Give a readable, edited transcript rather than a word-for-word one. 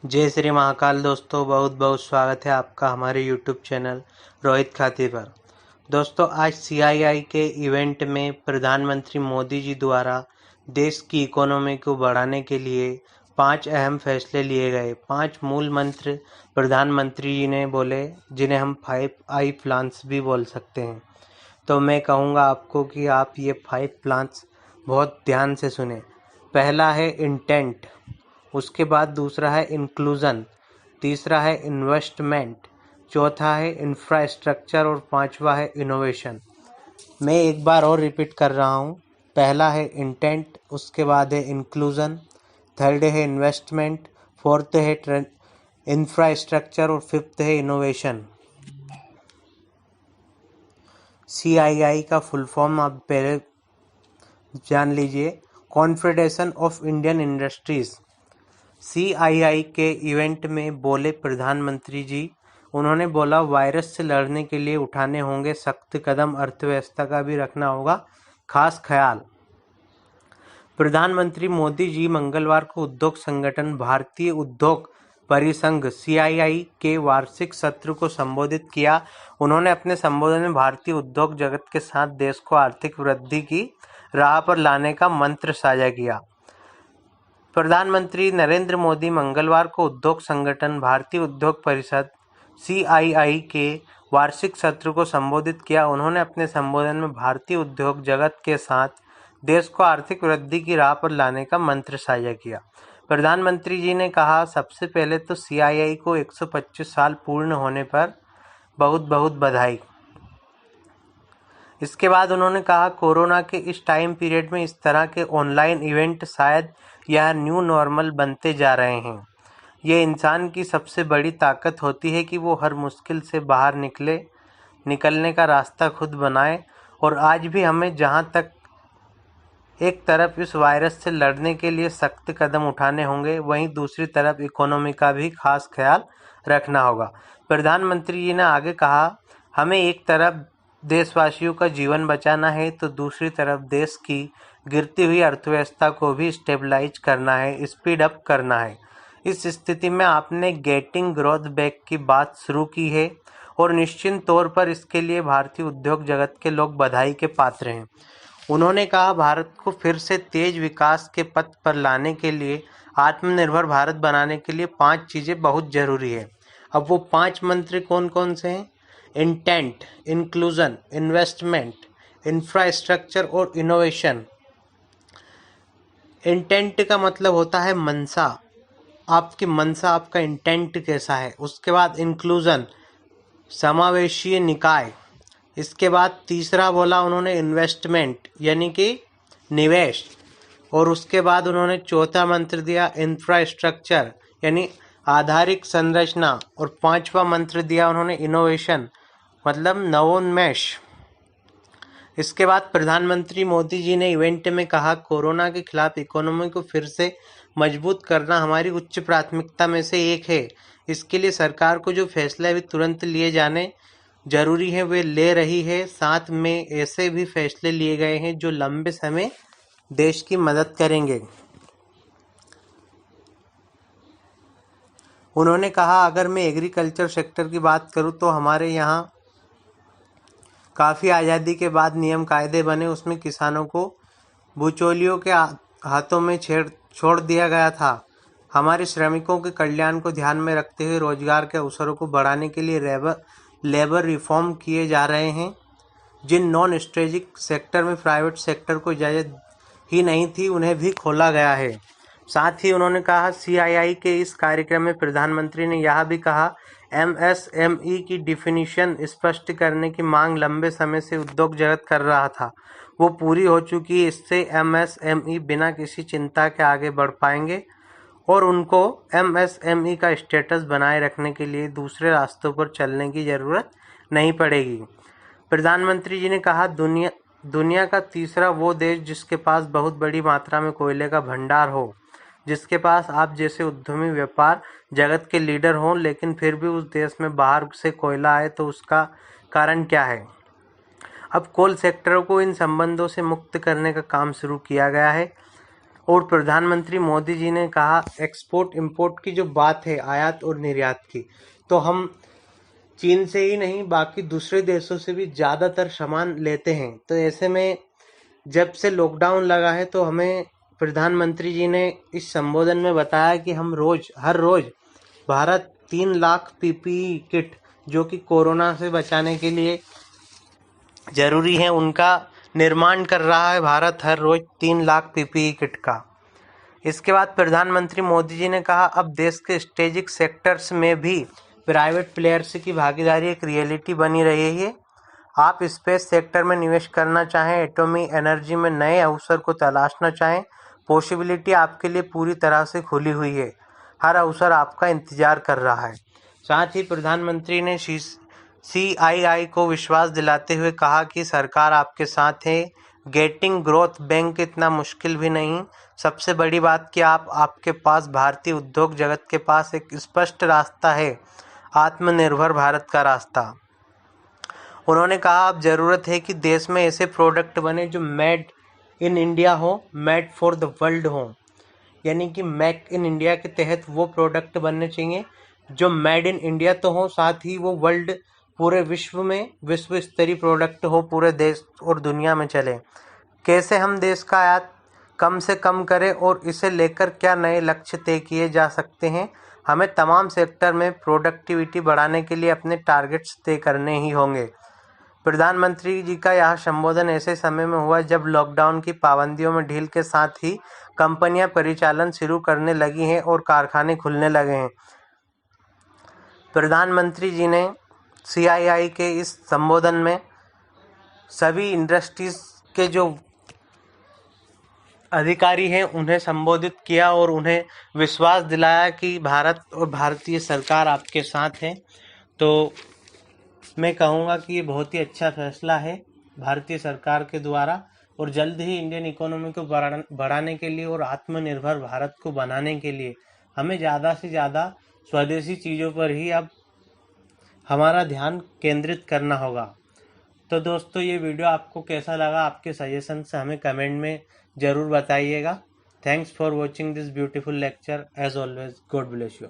जय श्री महाकाल दोस्तों, बहुत बहुत स्वागत है आपका हमारे यूट्यूब चैनल रोहित खाती पर। दोस्तों, आज सीआईआई के इवेंट में प्रधानमंत्री मोदी जी द्वारा देश की इकोनॉमी को बढ़ाने के लिए 5 अहम फैसले लिए गए। 5 मूल मंत्र प्रधानमंत्री जी ने बोले, जिन्हें हम 5 प्लान्स भी बोल सकते हैं। तो मैं कहूँगा आपको कि आप ये 5 प्लान्स बहुत ध्यान से सुने। पहला है इंटेंट, उसके बाद दूसरा है इंक्लूजन, तीसरा है इन्वेस्टमेंट, चौथा है इंफ्रास्ट्रक्चर और पांचवा है इनोवेशन। मैं एक बार और रिपीट कर रहा हूँ। पहला है इंटेंट, उसके बाद है इंक्लूजन, थर्ड है इन्वेस्टमेंट, फोर्थ है इंफ्रास्ट्रक्चर और फिफ्थ है इनोवेशन। सीआईआई का फुल फॉर्म आप पहले जान लीजिए, confederation of Indian industries. CII के इवेंट में बोले प्रधानमंत्री जी, उन्होंने बोला वायरस से लड़ने के लिए उठाने होंगे सख्त कदम, अर्थव्यवस्था का भी रखना होगा खास ख्याल। प्रधानमंत्री मोदी जी मंगलवार को उद्योग संगठन भारतीय उद्योग परिसंघ सीआईआई के वार्षिक सत्र को संबोधित किया। उन्होंने अपने संबोधन में भारतीय उद्योग जगत के साथ देश को आर्थिक वृद्धि की राह पर लाने का मंत्र साझा किया। प्रधानमंत्री नरेंद्र मोदी मंगलवार को उद्योग संगठन भारतीय उद्योग परिषद सीआईआई के वार्षिक सत्र को संबोधित किया। उन्होंने अपने संबोधन में भारतीय उद्योग जगत के साथ देश को आर्थिक वृद्धि की राह पर लाने का मंत्र साझा किया। प्रधानमंत्री जी ने कहा, सबसे पहले तो सीआईआई को 125 साल पूर्ण होने पर बहुत बहुत बधाई। इसके बाद उन्होंने कहा, कोरोना के इस टाइम पीरियड में इस तरह के ऑनलाइन इवेंट शायद यह न्यू नॉर्मल बनते जा रहे हैं। ये इंसान की सबसे बड़ी ताकत होती है कि वो हर मुश्किल से बाहर निकलने का रास्ता खुद बनाए। और आज भी हमें जहाँ तक एक तरफ इस वायरस से लड़ने के लिए सख्त कदम उठाने होंगे, वहीं दूसरी तरफ इकोनॉमी का भी खास ख्याल रखना होगा। प्रधानमंत्री जी ने आगे कहा, हमें एक तरफ देशवासियों का जीवन बचाना है तो दूसरी तरफ देश की गिरती हुई अर्थव्यवस्था को भी स्टेबलाइज करना है, स्पीड अप करना है। इस स्थिति में आपने गेटिंग ग्रोथ बैक की बात शुरू की है और निश्चित तौर पर इसके लिए भारतीय उद्योग जगत के लोग बधाई के पात्र हैं। उन्होंने कहा, भारत को फिर से तेज विकास के पथ पर लाने के लिए, आत्मनिर्भर भारत बनाने के लिए 5 चीज़ें बहुत ज़रूरी है। अब वो 5 मंत्र कौन कौन से हैं? इंटेंट, इंक्लूजन, इन्वेस्टमेंट, इंफ्रास्ट्रक्चर और इनोवेशन। इंटेंट का मतलब होता है मनसा, आपकी मनसा, आपका इंटेंट कैसा है। उसके बाद इंक्लूजन, समावेशीय निकाय। इसके बाद तीसरा बोला उन्होंने इन्वेस्टमेंट, यानी कि निवेश। और उसके बाद उन्होंने चौथा मंत्र दिया इंफ्रास्ट्रक्चर, यानी आधारिक संरचना। और पांचवा मंत्र दिया उन्होंने इनोवेशन, मतलब नवोन्मेष। इसके बाद प्रधानमंत्री मोदी जी ने इवेंट में कहा, कोरोना के खिलाफ इकोनॉमी को फिर से मजबूत करना हमारी उच्च प्राथमिकता में से एक है। इसके लिए सरकार को जो फैसले अभी तुरंत लिए जाने जरूरी है वे ले रही है। साथ में ऐसे भी फैसले लिए गए हैं जो लंबे समय देश की मदद करेंगे। उन्होंने कहा, अगर मैं एग्रीकल्चर सेक्टर की बात करूं तो हमारे यहाँ काफ़ी आज़ादी के बाद नियम कायदे बने, उसमें किसानों को बिचौलियों के हाथों में छोड़ दिया गया था। हमारे श्रमिकों के कल्याण को ध्यान में रखते हुए रोजगार के अवसरों को बढ़ाने के लिए लेबर रिफॉर्म किए जा रहे हैं। जिन नॉन स्ट्रेटेजिक सेक्टर में प्राइवेट सेक्टर को इजाज़त ही नहीं थी, उन्हें भी खोला गया है। साथ ही उन्होंने कहा, सीआईआई के इस कार्यक्रम में प्रधानमंत्री ने यह भी कहा, एमएसएमई की डिफिनीशन स्पष्ट करने की मांग लंबे समय से उद्योग जगत कर रहा था, वो पूरी हो चुकी है। इससे एमएसएमई बिना किसी चिंता के आगे बढ़ पाएंगे और उनको एमएसएमई का स्टेटस बनाए रखने के लिए दूसरे रास्तों पर चलने की ज़रूरत नहीं पड़ेगी। प्रधानमंत्री जी ने कहा, दुनिया का तीसरा वो देश जिसके पास बहुत बड़ी मात्रा में कोयले का भंडार हो, जिसके पास आप जैसे उद्यमी व्यापार जगत के लीडर हों, लेकिन फिर भी उस देश में बाहर से कोयला आए तो उसका कारण क्या है। अब कोल सेक्टर को इन संबंधों से मुक्त करने का काम शुरू किया गया है। और प्रधानमंत्री मोदी जी ने कहा एक्सपोर्ट इंपोर्ट की जो बात है, आयात और निर्यात की, तो हम चीन से ही नहीं बाकी दूसरे देशों से भी ज़्यादातर सामान लेते हैं। तो ऐसे में जब से लॉकडाउन लगा है तो हमें प्रधानमंत्री जी ने इस संबोधन में बताया कि हम हर रोज भारत 3 लाख पीपीई किट जो कि कोरोना से बचाने के लिए जरूरी है उनका निर्माण कर रहा है। भारत हर रोज 3 लाख पीपीई किट का। इसके बाद प्रधानमंत्री मोदी जी ने कहा अब देश के स्ट्रेटेजिक सेक्टर्स में भी प्राइवेट प्लेयर्स की भागीदारी एक रियलिटी बनी रही है। आप स्पेस सेक्टर में निवेश करना चाहें, एटॉमी एनर्जी में नए अवसर को तलाशना चाहें, पॉसिबिलिटी आपके लिए पूरी तरह से खुली हुई है। हर अवसर आपका इंतजार कर रहा है। साथ ही प्रधानमंत्री ने CII को विश्वास दिलाते हुए कहा कि सरकार आपके साथ है। गेटिंग ग्रोथ बैंक इतना मुश्किल भी नहीं। सबसे बड़ी बात कि आपके पास भारतीय उद्योग जगत के पास एक स्पष्ट रास्ता है, आत्मनिर्भर भारत का रास्ता। उन्होंने कहा अब ज़रूरत है कि देश में ऐसे प्रोडक्ट बने जो मेड इन इंडिया हो, मेड फॉर द वर्ल्ड हो। यानी कि मेक इन इंडिया के तहत वो प्रोडक्ट बनने चाहिए जो मेड इन इंडिया तो हो, साथ ही वो वर्ल्ड पूरे विश्व में विश्व स्तरीय प्रोडक्ट हो, पूरे देश और दुनिया में चले। कैसे हम देश का आयात कम से कम करें और इसे लेकर क्या नए लक्ष्य तय किए जा सकते हैं। हमें तमाम सेक्टर में प्रोडक्टिविटी बढ़ाने के लिए अपने टारगेट्स तय करने ही होंगे। प्रधानमंत्री जी का यह संबोधन ऐसे समय में हुआ जब लॉकडाउन की पाबंदियों में ढील के साथ ही कंपनियां परिचालन शुरू करने लगी हैं और कारखाने खुलने लगे हैं। प्रधानमंत्री जी ने CII के इस संबोधन में सभी इंडस्ट्रीज के जो अधिकारी हैं उन्हें संबोधित किया और उन्हें विश्वास दिलाया कि भारत और भारतीय सरकार आपके साथ है। तो मैं कहूँगा कि ये बहुत ही अच्छा फैसला है भारतीय सरकार के द्वारा, और जल्द ही इंडियन इकोनॉमी को बढ़ाने के लिए और आत्मनिर्भर भारत को बनाने के लिए हमें ज़्यादा से ज़्यादा स्वदेशी चीज़ों पर ही अब हमारा ध्यान केंद्रित करना होगा। तो दोस्तों ये वीडियो आपको कैसा लगा, आपके सजेशन से हमें कमेंट में ज़रूर बताइएगा। Thanks for watching this beautiful lecture. As always, God bless you.